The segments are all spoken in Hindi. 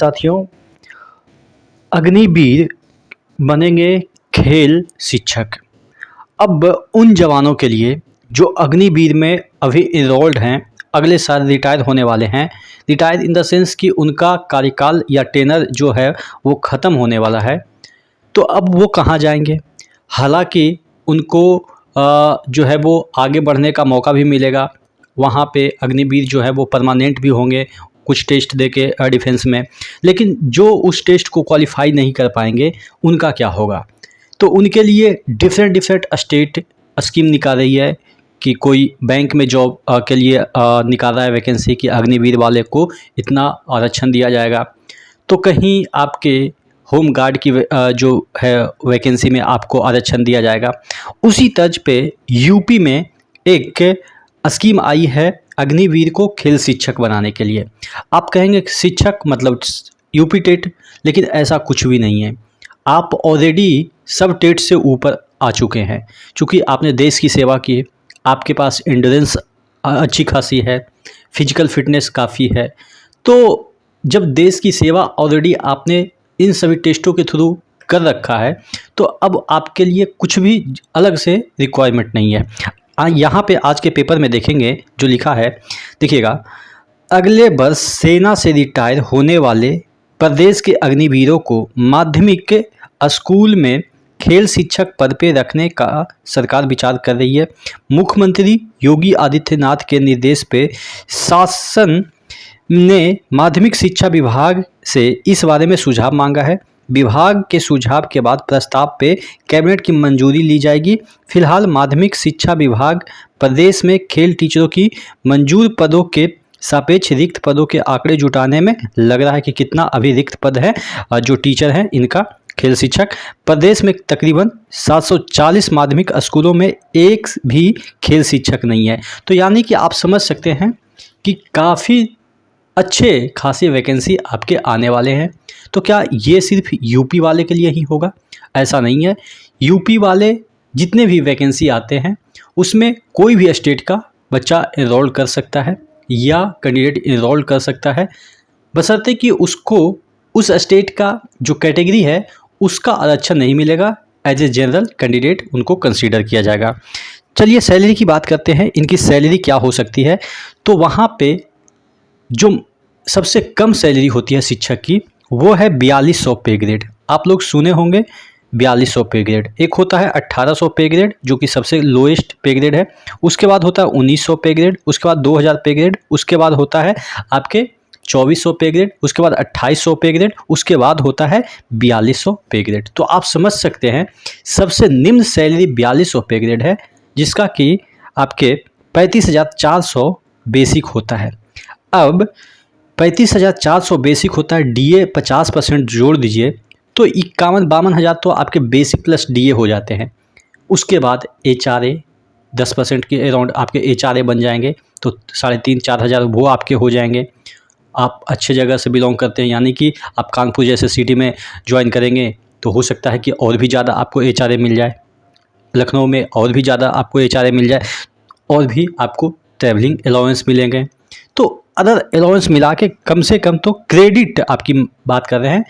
साथियों, अग्निवीर बनेंगे खेल शिक्षक। अब उन जवानों के लिए जो अग्निवीर में अभी इनरोल्ड हैं, अगले साल रिटायर होने वाले हैं, रिटायर इन द सेंस कि उनका कार्यकाल या टेनर जो है वो ख़त्म होने वाला है, तो अब वो कहाँ जाएंगे। हालांकि उनको जो है वो आगे बढ़ने का मौका भी मिलेगा। वहाँ पे अग्निवीर जो है वो परमानेंट भी होंगे कुछ टेस्ट देके डिफेंस में, लेकिन जो उस टेस्ट को क्वालिफाई नहीं कर पाएंगे उनका क्या होगा। तो उनके लिए डिफरेंट स्टेट स्कीम निकाल रही है कि कोई बैंक में जॉब के लिए निकाल रहा है वैकेंसी कि अग्निवीर वाले को इतना आरक्षण दिया जाएगा। तो कहीं आपके होम गार्ड की जो है वैकेंसी में आपको आरक्षण दिया जाएगा। उसी तर्ज पे यूपी में एक स्कीम आई है अग्निवीर को खेल शिक्षक बनाने के लिए। आप कहेंगे शिक्षक मतलब यूपी टेट, लेकिन ऐसा कुछ भी नहीं है। आप ऑलरेडी सब टेट से ऊपर आ चुके हैं, क्योंकि आपने देश की सेवा की, आपके पास एंड्योरेंस अच्छी खासी है, फिजिकल फिटनेस काफ़ी है। तो जब देश की सेवा ऑलरेडी आपने इन सभी टेस्टों के थ्रू कर रखा है, तो अब आपके लिए कुछ भी अलग से रिक्वायरमेंट नहीं है। यहाँ पे आज के पेपर में देखेंगे जो लिखा है, देखिएगा, अगले वर्ष सेना से रिटायर होने वाले प्रदेश के अग्निवीरों को माध्यमिक स्कूल में खेल शिक्षक पद पे रखने का सरकार विचार कर रही है। मुख्यमंत्री योगी आदित्यनाथ के निर्देश पे शासन ने माध्यमिक शिक्षा विभाग से इस बारे में सुझाव मांगा है। विभाग के सुझाव के बाद प्रस्ताव पे कैबिनेट की मंजूरी ली जाएगी। फिलहाल माध्यमिक शिक्षा विभाग प्रदेश में खेल टीचरों की मंजूर पदों के सापेक्ष रिक्त पदों के आंकड़े जुटाने में लग रहा है कि कितना अभी रिक्त पद है जो टीचर हैं इनका खेल शिक्षक। प्रदेश में तकरीबन 740 माध्यमिक स्कूलों में एक भी खेल शिक्षक नहीं है। तो यानी कि आप समझ सकते हैं कि काफ़ी अच्छे खासी वैकेंसी आपके आने वाले हैं। तो क्या ये सिर्फ यूपी वाले के लिए ही होगा? ऐसा नहीं है। यूपी वाले जितने भी वैकेंसी आते हैं उसमें कोई भी स्टेट का बच्चा एनरोल कर सकता है या कैंडिडेट एनरोल कर सकता है, बशर्ते कि उसको उस स्टेट का जो कैटेगरी है उसका आरक्षण नहीं मिलेगा। एज ए जनरल कैंडिडेट उनको कंसीडर किया जाएगा। चलिए सैलरी की बात करते हैं, इनकी सैलरी क्या हो सकती है। तो वहाँ पे जो सबसे कम सैलरी होती है शिक्षक की वो है 4200 पे ग्रेड। आप लोग सुने होंगे 4200 पे ग्रेड। एक होता है 1800 पे ग्रेड जो कि सबसे लोएस्ट पे ग्रेड है। उसके बाद होता है 1900 पे ग्रेड, उसके बाद 2000 पे ग्रेड, उसके बाद होता है आपके 2400 पे ग्रेड, उसके बाद 2800 पे ग्रेड, उसके बाद होता है 4200 पे ग्रेड। तो आप समझ सकते हैं सबसे निम्न सैलरी 4200 पे ग्रेड है, जिसका कि आपके 35,400 बेसिक होता है। अब 35,400 बेसिक होता है, डीए 50% जोड़ दीजिए तो 51-52 हज़ार तो आपके बेसिक प्लस डीए हो जाते हैं। उसके बाद एचआरए 10% के अराउंड आपके एचआरए बन जाएंगे, तो 3,500-4 हज़ार वो आपके हो जाएंगे। आप अच्छे जगह से बिलोंग करते हैं, यानी कि आप कानपुर जैसे सिटी में ज्वाइन करेंगे तो हो सकता है कि और भी ज़्यादा आपको एचआरए मिल जाए, लखनऊ में और भी ज़्यादा आपको एचआरए मिल जाए, और भी आपको ट्रैवलिंग अलाउंस मिलेंगे। तो अदर अलाउंस मिला के कम से कम तो क्रेडिट आपकी बात कर रहे हैं,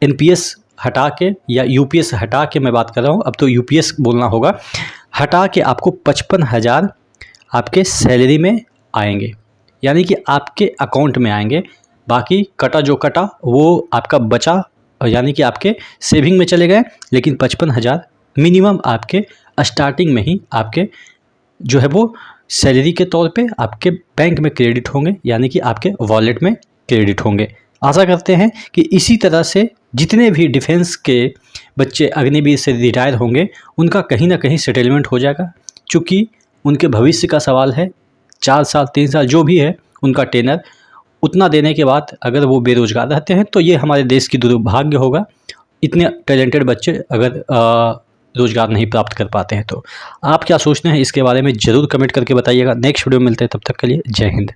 एनपीएस हटा के या यूपीएस हटा के मैं बात कर रहा हूँ, अब तो यूपीएस बोलना होगा, हटा के आपको 55,000 आपके सैलरी में आएंगे, यानी कि आपके अकाउंट में आएंगे। बाकी कटा जो कटा वो आपका बचा, यानी कि आपके सेविंग में चले गए, लेकिन 55,000 मिनिमम आपके स्टार्टिंग में ही आपके जो है वो सैलरी के तौर पे आपके बैंक में क्रेडिट होंगे, यानी कि आपके वॉलेट में क्रेडिट होंगे। आशा करते हैं कि इसी तरह से जितने भी डिफेंस के बच्चे अग्निवीर से रिटायर होंगे उनका कहीं ना कहीं सेटलमेंट हो जाएगा, क्योंकि उनके भविष्य का सवाल है। 4 साल 3 साल जो भी है उनका टेनर, उतना देने के बाद अगर वो बेरोजगार रहते हैं तो ये हमारे देश की दुर्भाग्य होगा, इतने टैलेंटेड बच्चे अगर रोजगार नहीं प्राप्त कर पाते हैं। तो आप क्या सोचते हैं इसके बारे में ज़रूर कमेंट करके बताइएगा। नेक्स्ट वीडियो में मिलते हैं, तब तक के लिए जय हिंद।